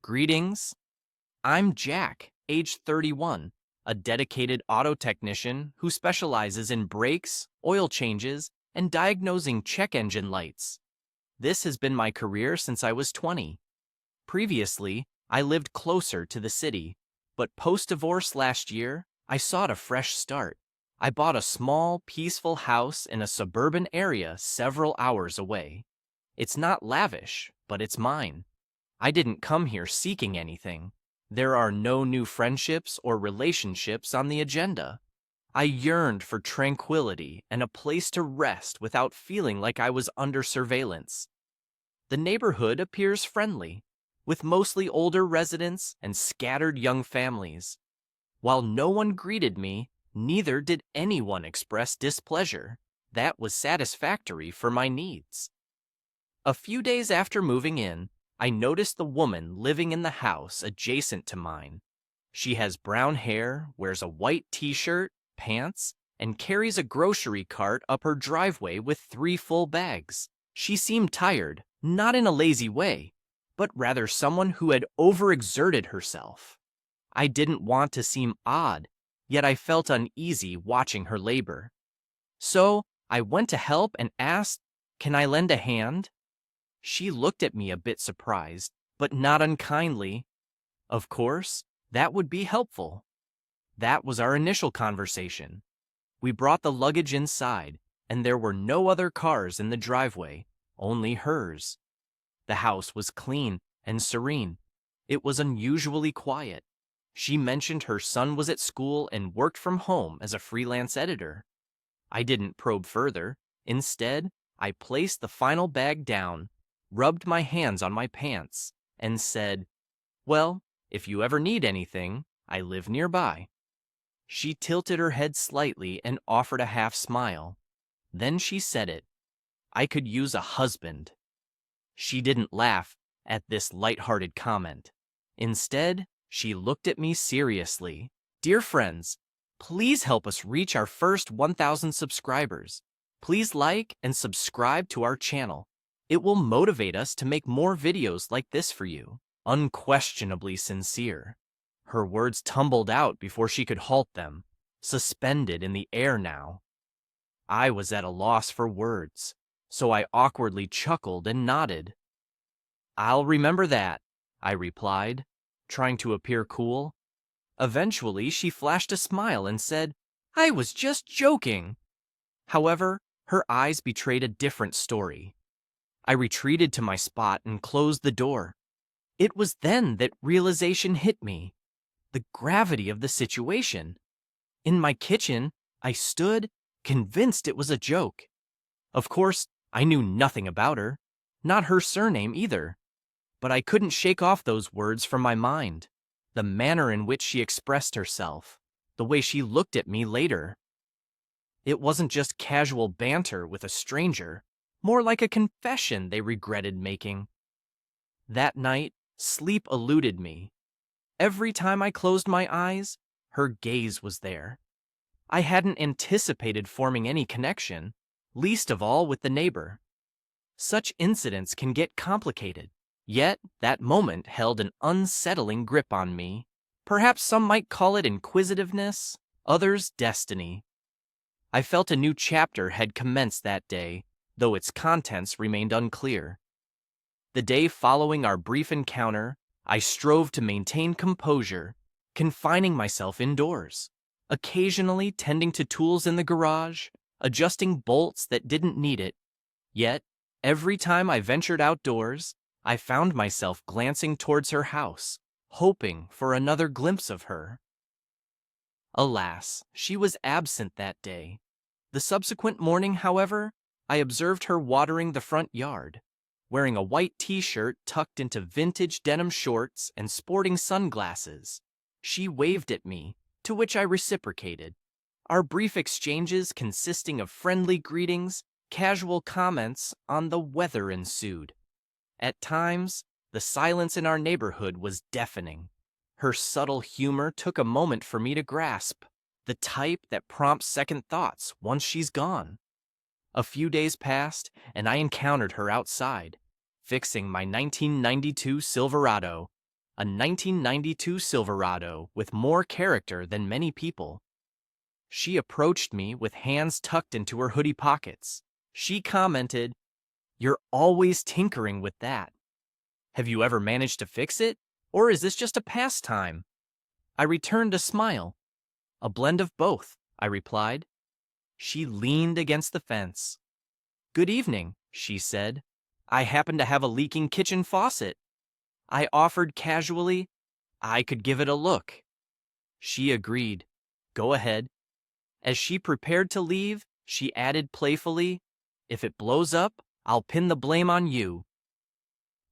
Greetings. I'm Jack, age 31, a dedicated auto technician who specializes in brakes, oil changes, and diagnosing check engine lights. This has been my career since I was 20. Previously, I lived closer to the city, but post-divorce last year, I sought a fresh start. I bought a small, peaceful house in a suburban area several hours away. It's not lavish, but it's mine. I didn't come here seeking anything. There are no new friendships or relationships on the agenda. I yearned for tranquility and a place to rest without feeling like I was under surveillance. The neighborhood appears friendly, with mostly older residents and scattered young families. While no one greeted me, neither did anyone express displeasure. That was satisfactory for my needs. A few days after moving in, I noticed the woman living in the house adjacent to mine. She has brown hair, wears a white t-shirt, pants, and carries a grocery cart up her driveway with 3 full bags. She seemed tired, not in a lazy way, but rather someone who had overexerted herself. I didn't want to seem odd, yet I felt uneasy watching her labor. So I went to help and asked, "Can I lend a hand?" She looked at me a bit surprised, but not unkindly. Of course, that would be helpful. That was our initial conversation. We brought the luggage inside, and there were no other cars in the driveway, only hers. The house was clean and serene. It was unusually quiet. She mentioned her son was at school and worked from home as a freelance editor. I didn't probe further. Instead, I placed the final bag down, rubbed my hands on my pants, and said, "Well, if you ever need anything, I live nearby." She tilted her head slightly and offered a half smile. Then she said it. "I could use a husband." She didn't laugh at this light-hearted comment. Instead, she looked at me seriously. "Dear friends, please help us reach our first 1,000 subscribers. Please like and subscribe to our channel. It will motivate us to make more videos like this for you." Unquestionably sincere. Her words tumbled out before she could halt them, suspended in the air now. I was at a loss for words, so I awkwardly chuckled and nodded. "I'll remember that," I replied, trying to appear cool. Eventually, she flashed a smile and said, "I was just joking." However, her eyes betrayed a different story. I retreated to my spot and closed the door. It was then that realization hit me. The gravity of the situation. In my kitchen, I stood, convinced it was a joke. Of course, I knew nothing about her, not her surname either. But I couldn't shake off those words from my mind. The manner in which she expressed herself, the way she looked at me later. It wasn't just casual banter with a stranger, more like a confession they regretted making. That night, sleep eluded me. Every time I closed my eyes, her gaze was there. I hadn't anticipated forming any connection, least of all with the neighbor. Such incidents can get complicated, yet that moment held an unsettling grip on me. Perhaps some might call it inquisitiveness, others destiny. I felt a new chapter had commenced that day, though its contents remained unclear. The day following our brief encounter, I strove to maintain composure, confining myself indoors, occasionally tending to tools in the garage, adjusting bolts that didn't need it. Yet, every time I ventured outdoors, I found myself glancing towards her house, hoping for another glimpse of her. Alas, she was absent that day. The subsequent morning, however, I observed her watering the front yard, wearing a white t-shirt tucked into vintage denim shorts and sporting sunglasses. She waved at me, to which I reciprocated, our brief exchanges consisting of friendly greetings, casual comments on the weather ensued. At times, the silence in our neighborhood was deafening. Her subtle humor took a moment for me to grasp, the type that prompts second thoughts once she's gone. A few days passed, and I encountered her outside, fixing my 1992 Silverado. a 1992 Silverado with more character than many people. She approached me with hands tucked into her hoodie pockets. She commented, "You're always tinkering with that. Have you ever managed to fix it? Or is this just a pastime?" I returned a smile. "A blend of both," I replied. She leaned against the fence. "Good evening," she said. "I happen to have a leaking kitchen faucet." I offered casually, "I could give it a look." She agreed. "Go ahead." As she prepared to leave, she added playfully, "If it blows up, I'll pin the blame on you."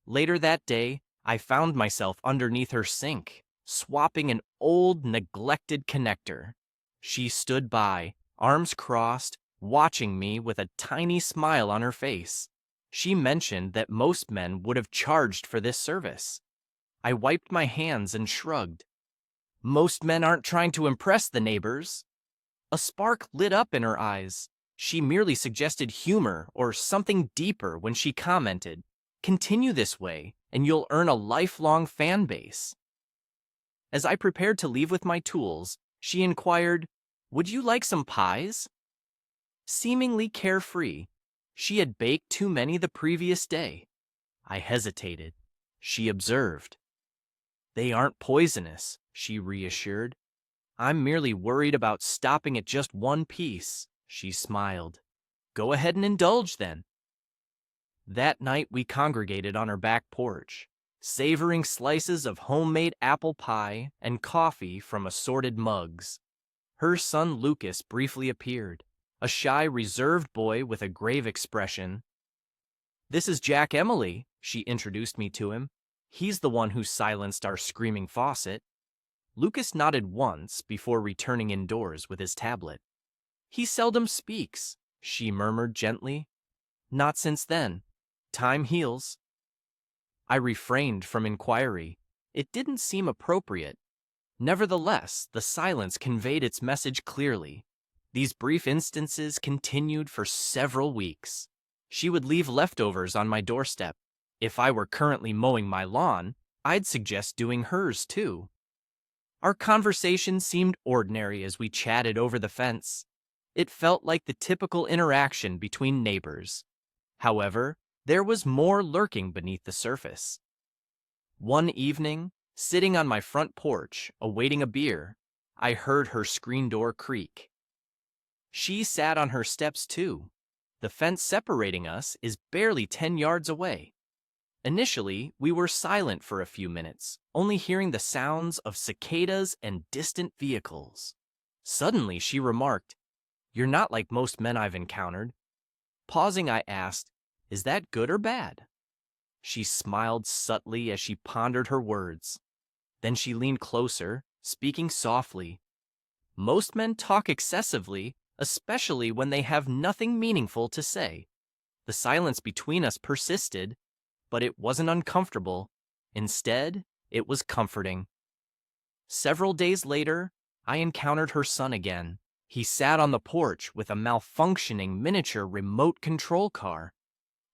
Later that day, I found myself underneath her sink, swapping an old, neglected connector. She stood by, arms crossed, watching me with a tiny smile on her face. She mentioned that most men would have charged for this service. I wiped my hands and shrugged. Most men aren't trying to impress the neighbors. A spark lit up in her eyes. She merely suggested humor or something deeper when she commented, "Continue this way, and you'll earn a lifelong fan base." As I prepared to leave with my tools, she inquired, "Would you like some pies?" Seemingly carefree, she had baked too many the previous day. I hesitated. She observed. "They aren't poisonous," she reassured. "I'm merely worried about stopping at just one piece," she smiled. "Go ahead and indulge then." That night we congregated on her back porch, savoring slices of homemade apple pie and coffee from assorted mugs. Her son Lucas briefly appeared, a shy, reserved boy with a grave expression. "This is Jack Emily," she introduced me to him. "He's the one who silenced our screaming faucet." Lucas nodded once before returning indoors with his tablet. "He seldom speaks," she murmured gently. "Not since then. Time heals." I refrained from inquiry. It didn't seem appropriate. Nevertheless, the silence conveyed its message clearly. These brief instances continued for several weeks. She would leave leftovers on my doorstep. If I were currently mowing my lawn, I'd suggest doing hers too. Our conversation seemed ordinary as we chatted over the fence. It felt like the typical interaction between neighbors. However, there was more lurking beneath the surface. One evening, sitting on my front porch, awaiting a beer, I heard her screen door creak. She sat on her steps too. The fence separating us is barely 10 yards away. Initially, we were silent for a few minutes, only hearing the sounds of cicadas and distant vehicles. Suddenly, she remarked, "You're not like most men I've encountered." Pausing, I asked, "Is that good or bad?" She smiled subtly as she pondered her words. Then she leaned closer, speaking softly. "Most men talk excessively, especially when they have nothing meaningful to say." The silence between us persisted, but it wasn't uncomfortable. Instead, it was comforting. Several days later, I encountered her son again. He sat on the porch with a malfunctioning miniature remote control car.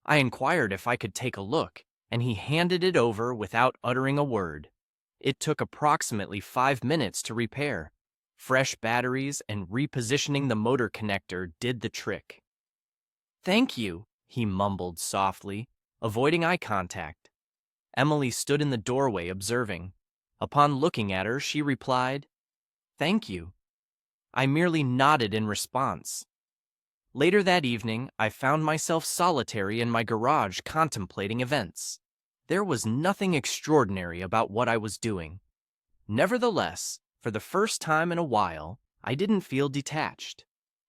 I inquired if I could take a look, and he handed it over without uttering a word. It took approximately 5 minutes to repair. Fresh batteries and repositioning the motor connector did the trick. "Thank you," he mumbled softly, avoiding eye contact. Emily stood in the doorway observing. Upon looking at her, she replied, "Thank you." I merely nodded in response. Later that evening, I found myself solitary in my garage contemplating events. There was nothing extraordinary about what I was doing. Nevertheless, for the first time in a while, I didn't feel detached.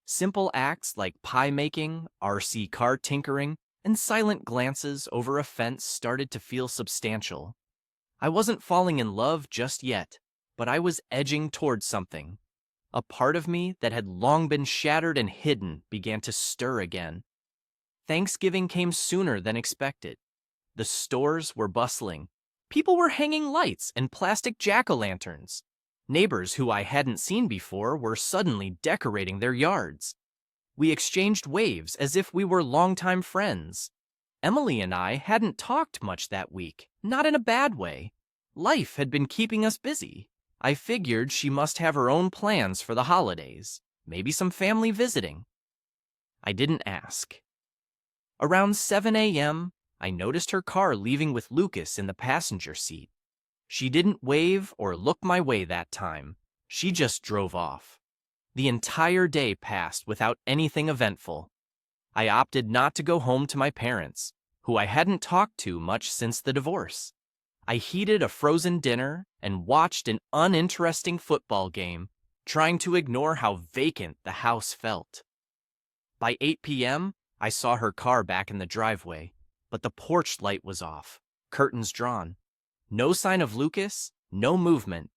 Simple acts like pie making, RC car tinkering, and silent glances over a fence started to feel substantial. I wasn't falling in love just yet, but I was edging towards something. A part of me that had long been shattered and hidden began to stir again. Thanksgiving came sooner than expected. The stores were bustling. People were hanging lights and plastic jack-o'-lanterns. Neighbors who I hadn't seen before were suddenly decorating their yards. We exchanged waves as if we were longtime friends. Emily and I hadn't talked much that week, not in a bad way. Life had been keeping us busy. I figured she must have her own plans for the holidays, maybe some family visiting. I didn't ask. Around 7 a.m., I noticed her car leaving with Lucas in the passenger seat. She didn't wave or look my way that time. She just drove off. The entire day passed without anything eventful. I opted not to go home to my parents, who I hadn't talked to much since the divorce. I heated a frozen dinner and watched an uninteresting football game, trying to ignore how vacant the house felt. By 8 p.m., I saw her car back in the driveway, but the porch light was off, curtains drawn. No sign of Lucas, no movement.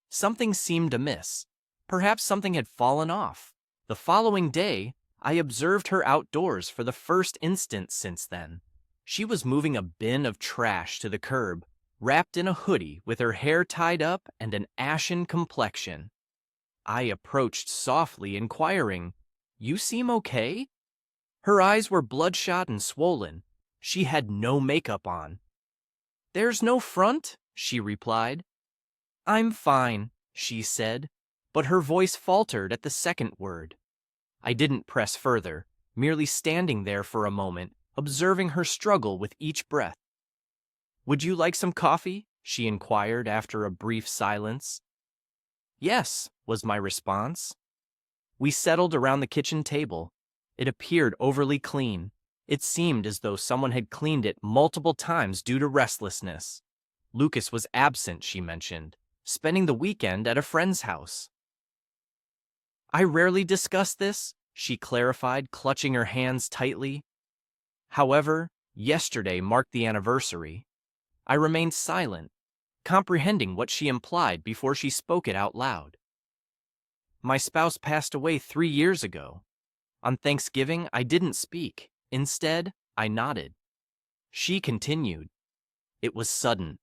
Something seemed amiss. Perhaps something had fallen off. The following day, I observed her outdoors for the first instant since then. She was moving a bin of trash to the curb, wrapped in a hoodie with her hair tied up and an ashen complexion. I approached softly, inquiring, "You seem okay?" Her eyes were bloodshot and swollen. She had no makeup on. "There's no front," she replied. "I'm fine," she said, but her voice faltered at the second word. I didn't press further, merely standing there for a moment, observing her struggle with each breath. "Would you like some coffee?" she inquired after a brief silence. "Yes," was my response. We settled around the kitchen table. It appeared overly clean. It seemed as though someone had cleaned it multiple times due to restlessness. Lucas was absent, she mentioned, spending the weekend at a friend's house. "I rarely discuss this," she clarified, clutching her hands tightly. However, yesterday marked the anniversary. I remained silent, comprehending what she implied before she spoke it out loud. "My spouse passed away 3 years ago. On Thanksgiving, I didn't speak. Instead, I nodded." She continued, "It was sudden.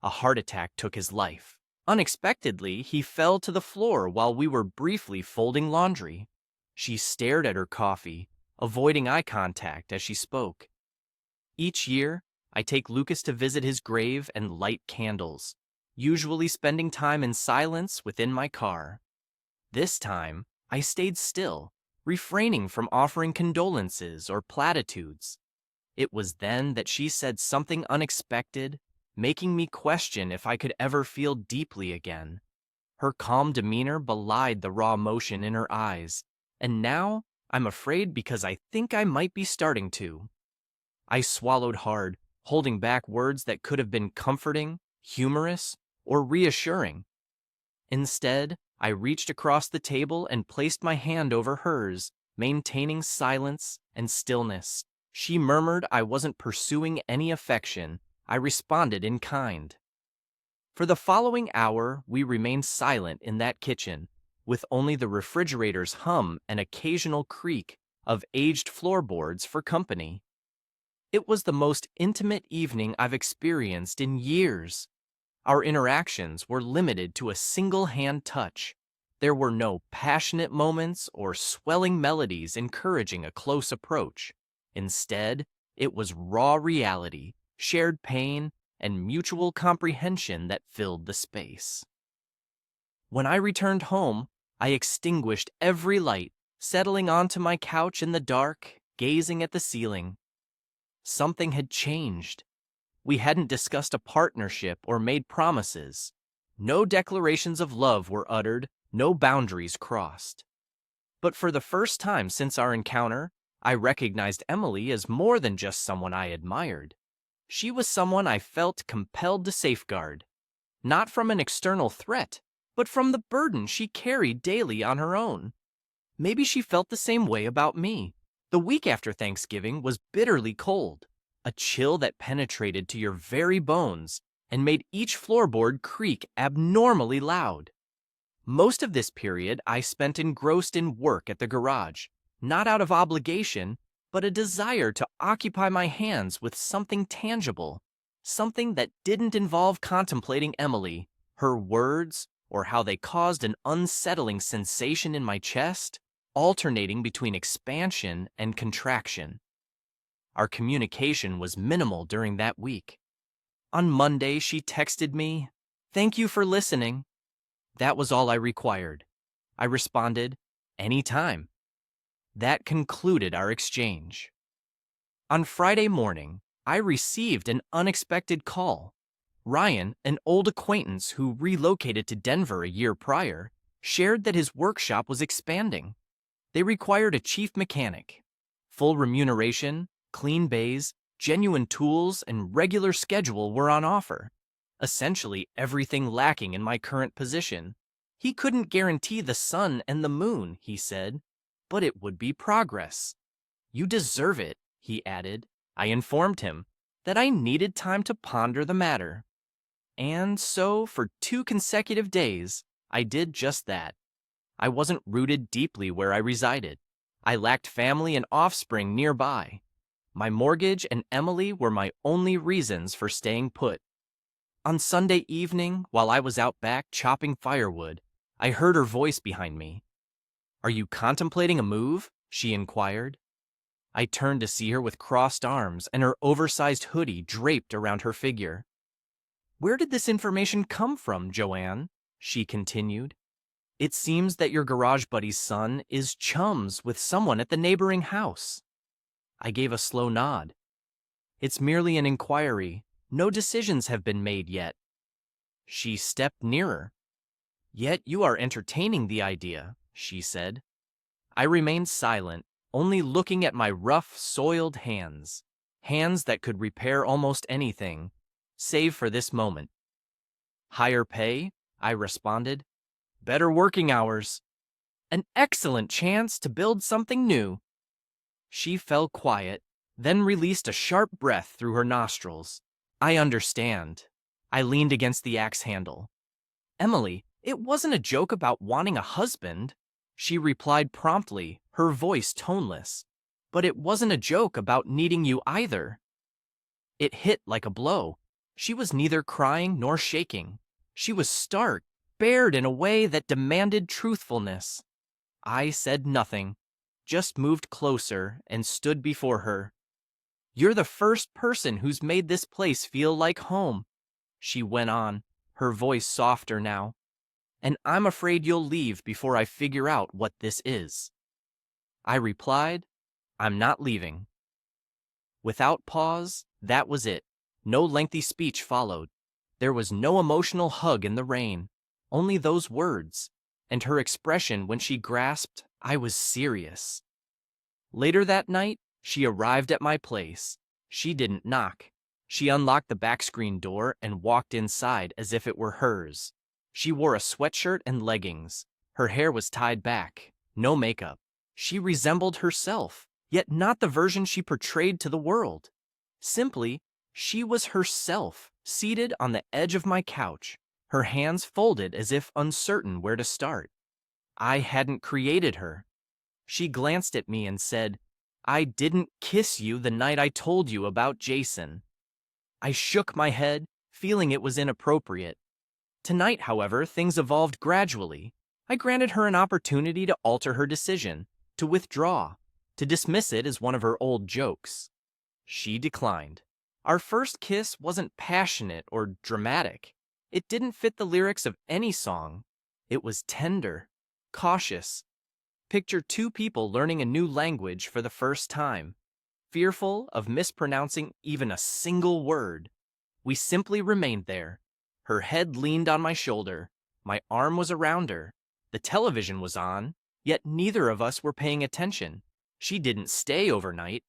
A heart attack took his life. Unexpectedly, he fell to the floor while we were briefly folding laundry." She stared at her coffee, avoiding eye contact as she spoke. "Each year, I take Lucas to visit his grave and light candles, usually spending time in silence within my car. This time, I stayed still, refraining from offering condolences or platitudes. It was then that she said something unexpected, making me question if I could ever feel deeply again. Her calm demeanor belied the raw emotion in her eyes, and now I'm afraid because I think I might be starting to." I swallowed hard, holding back words that could have been comforting, humorous, or reassuring. Instead, I reached across the table and placed my hand over hers, maintaining silence and stillness. She murmured I wasn't pursuing any affection. I responded in kind. For the following hour, we remained silent in that kitchen, with only the refrigerator's hum and occasional creak of aged floorboards for company. It was the most intimate evening I've experienced in years. Our interactions were limited to a single hand touch. There were no passionate moments or swelling melodies encouraging a close approach. Instead, it was raw reality, shared pain, and mutual comprehension that filled the space. When I returned home, I extinguished every light, settling onto my couch in the dark, gazing at the ceiling. Something had changed. We hadn't discussed a partnership or made promises. No declarations of love were uttered, no boundaries crossed. But for the first time since our encounter, I recognized Emily as more than just someone I admired. She was someone I felt compelled to safeguard, not from an external threat, but from the burden she carried daily on her own. Maybe she felt the same way about me. The week after Thanksgiving was bitterly cold, a chill that penetrated to your very bones and made each floorboard creak abnormally loud. Most of this period I spent engrossed in work at the garage, not out of obligation, but a desire to occupy my hands with something tangible, something that didn't involve contemplating Emily, her words, or how they caused an unsettling sensation in my chest, alternating between expansion and contraction. Our communication was minimal during that week. On Monday, she texted me, "Thank you for listening." That was all I required. I responded, "Anytime." That concluded our exchange. On Friday morning, I received an unexpected call. Ryan, an old acquaintance who relocated to Denver a year prior, shared that his workshop was expanding. They required a chief mechanic. Full remuneration, clean bays, genuine tools, and regular schedule were on offer. Essentially everything lacking in my current position. He couldn't guarantee the sun and the moon, he said, but it would be progress. "You deserve it," he added. I informed him that I needed time to ponder the matter. And so, for 2 consecutive days, I did just that. I wasn't rooted deeply where I resided. I lacked family and offspring nearby. My mortgage and Emily were my only reasons for staying put. On Sunday evening, while I was out back chopping firewood, I heard her voice behind me. "Are you contemplating a move?" she inquired. I turned to see her with crossed arms and her oversized hoodie draped around her figure. "Where did this information come from, Joanne?" she continued. "It seems that your garage buddy's son is chums with someone at the neighboring house." I gave a slow nod. "It's merely an inquiry. No decisions have been made yet." She stepped nearer. "Yet you are entertaining the idea," she said. I remained silent, only looking at my rough, soiled hands. Hands that could repair almost anything, save for this moment. "Higher pay," I responded. "Better working hours. An excellent chance to build something new." She fell quiet, then released a sharp breath through her nostrils. "I understand." I leaned against the axe handle. "Emily, it wasn't a joke about wanting a husband," she replied promptly, her voice toneless. "But it wasn't a joke about needing you either." It hit like a blow. She was neither crying nor shaking. She was stark, bared in a way that demanded truthfulness. I said nothing, just moved closer and stood before her. "You're the first person who's made this place feel like home," she went on, her voice softer now. "And I'm afraid you'll leave before I figure out what this is." I replied, "I'm not leaving." Without pause, that was it. No lengthy speech followed. There was no emotional hug in the rain, only those words, and her expression when she grasped I was serious. Later that night, she arrived at my place. She didn't knock. She unlocked the back screen door and walked inside as if it were hers. She wore a sweatshirt and leggings. Her hair was tied back. No makeup. She resembled herself, yet not the version she portrayed to the world. Simply, she was herself, seated on the edge of my couch, her hands folded as if uncertain where to start. I hadn't created her. She glanced at me and said, "I didn't kiss you the night I told you about Jason." I shook my head, feeling it was inappropriate. Tonight, however, things evolved gradually. I granted her an opportunity to alter her decision, to withdraw, to dismiss it as one of her old jokes. She declined. Our first kiss wasn't passionate or dramatic. It didn't fit the lyrics of any song. It was tender, cautious. Picture 2 people learning a new language for the first time, fearful of mispronouncing even a single word. We simply remained there. Her head leaned on my shoulder. My arm was around her. The television was on, yet neither of us were paying attention. She didn't stay overnight.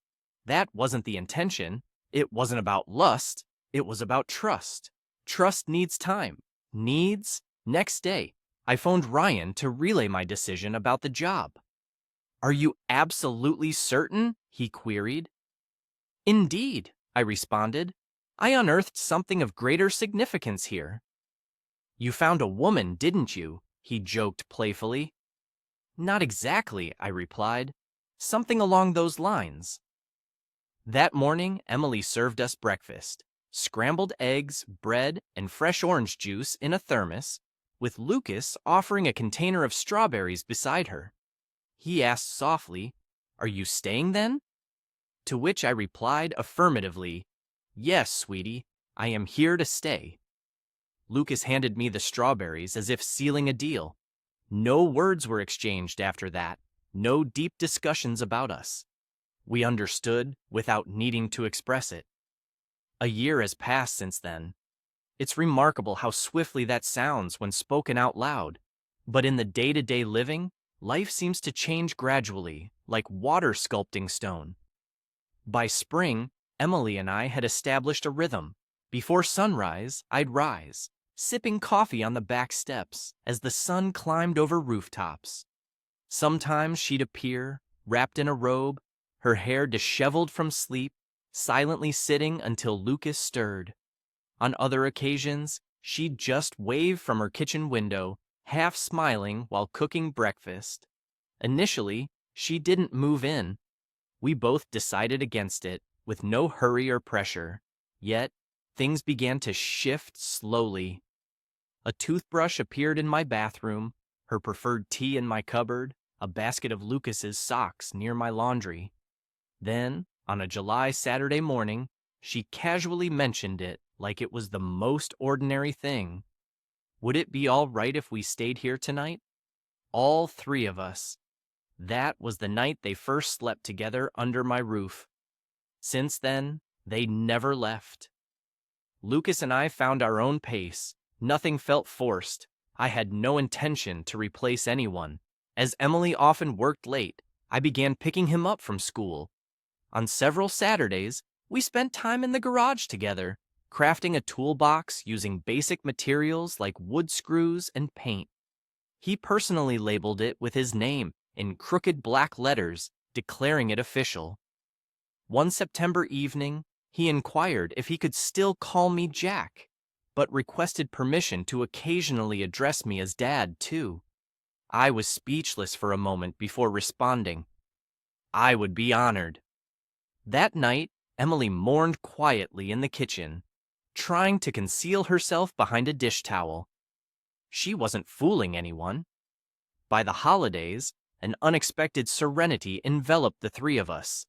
That wasn't the intention. It wasn't about lust. It was about trust. Trust needs time. Needs. Next day, I phoned Ryan to relay my decision about the job. "Are you absolutely certain?" he queried. "Indeed," I responded. "I unearthed something of greater significance here." "You found a woman, didn't you?" he joked playfully. "Not exactly," I replied. "Something along those lines." That morning, Emily served us breakfast. Scrambled eggs, bread, and fresh orange juice in a thermos, with Lucas offering a container of strawberries beside her. He asked softly, "Are you staying then?" To which I replied affirmatively, "Yes, sweetie, I am here to stay. Lucas handed me the strawberries as if sealing a deal. No words were exchanged after that, no deep discussions about us. We understood without needing to express it. A year has passed since then. It's remarkable how swiftly that sounds when spoken out loud. But in the day-to-day living, life seems to change gradually, like water sculpting stone. By spring, Emily and I had established a rhythm. Before sunrise, I'd rise, sipping coffee on the back steps as the sun climbed over rooftops. Sometimes she'd appear, wrapped in a robe, her hair disheveled from sleep, silently sitting until Lucas stirred. On other occasions, she'd just wave from her kitchen window, half smiling while cooking breakfast. Initially, she didn't move in. We both decided against it, with no hurry or pressure. Yet, things began to shift slowly. A toothbrush appeared in my bathroom, her preferred tea in my cupboard, a basket of Lucas's socks near my laundry. Then, on a July Saturday morning, she casually mentioned it like it was the most ordinary thing. Would it be all right if we stayed here tonight? All three of us. That was the night they first slept together under my roof. Since then, they never left. Lucas and I found our own pace. Nothing felt forced. I had no intention to replace anyone. As Emily often worked late, I began picking him up from school. On several Saturdays, we spent time in the garage together, crafting a toolbox using basic materials like wood screws and paint. He personally labeled it with his name in crooked black letters, declaring it official. One September evening, he inquired if he could still call me Jack, but requested permission to occasionally address me as Dad, too. I was speechless for a moment before responding. I would be honored. That night, Emily mourned quietly in the kitchen, trying to conceal herself behind a dish towel. She wasn't fooling anyone. By the holidays, an unexpected serenity enveloped the three of us.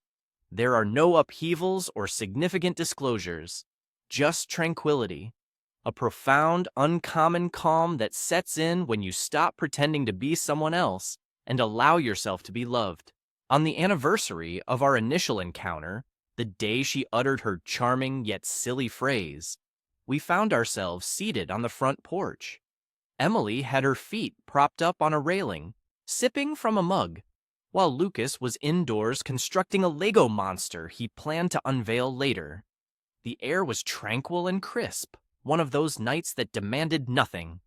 There are no upheavals or significant disclosures, just tranquility, a profound, uncommon calm that sets in when you stop pretending to be someone else and allow yourself to be loved. On the anniversary of our initial encounter, the day she uttered her charming yet silly phrase, we found ourselves seated on the front porch. Emily had her feet propped up on a railing, sipping from a mug, while Lucas was indoors constructing a Lego monster he planned to unveil later. The air was tranquil and crisp, one of those nights that demanded nothing.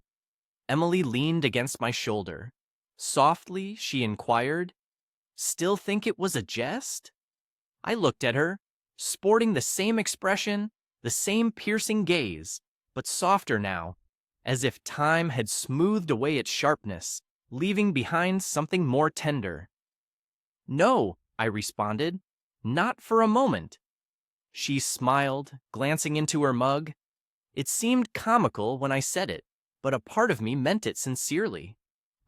Emily leaned against my shoulder. Softly, she inquired, "Still think it was a jest?" I looked at her, sporting the same expression, the same piercing gaze, but softer now, as if time had smoothed away its sharpness, leaving behind something more tender. "No," I responded, "not for a moment." She smiled, glancing into her mug. It seemed comical when I said it, but a part of me meant it sincerely.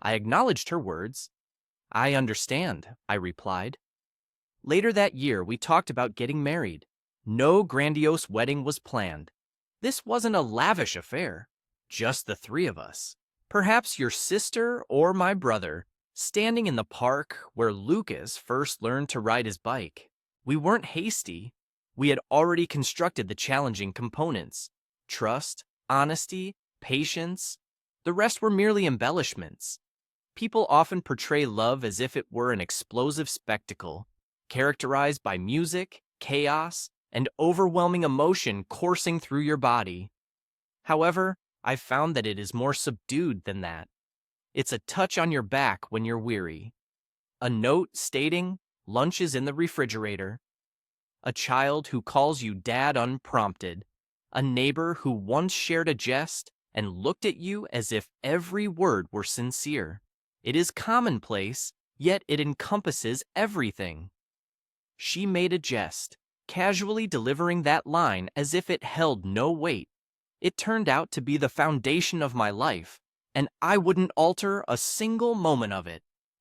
I acknowledged her words. "I understand," I replied. Later that year, we talked about getting married. No grandiose wedding was planned. This wasn't a lavish affair, just the three of us. Perhaps your sister or my brother, standing in the park where Lucas first learned to ride his bike. We weren't hasty. We had already constructed the challenging components: trust, honesty, patience. The rest were merely embellishments. People often portray love as if it were an explosive spectacle, characterized by music, chaos, and overwhelming emotion coursing through your body. However, I've found that it is more subdued than that. It's a touch on your back when you're weary, a note stating lunch is in the refrigerator, a child who calls you dad unprompted, a neighbor who once shared a jest and looked at you as if every word were sincere. It is commonplace, yet it encompasses everything. She made a jest, casually delivering that line as if it held no weight. It turned out to be the foundation of my life, and I wouldn't alter a single moment of it.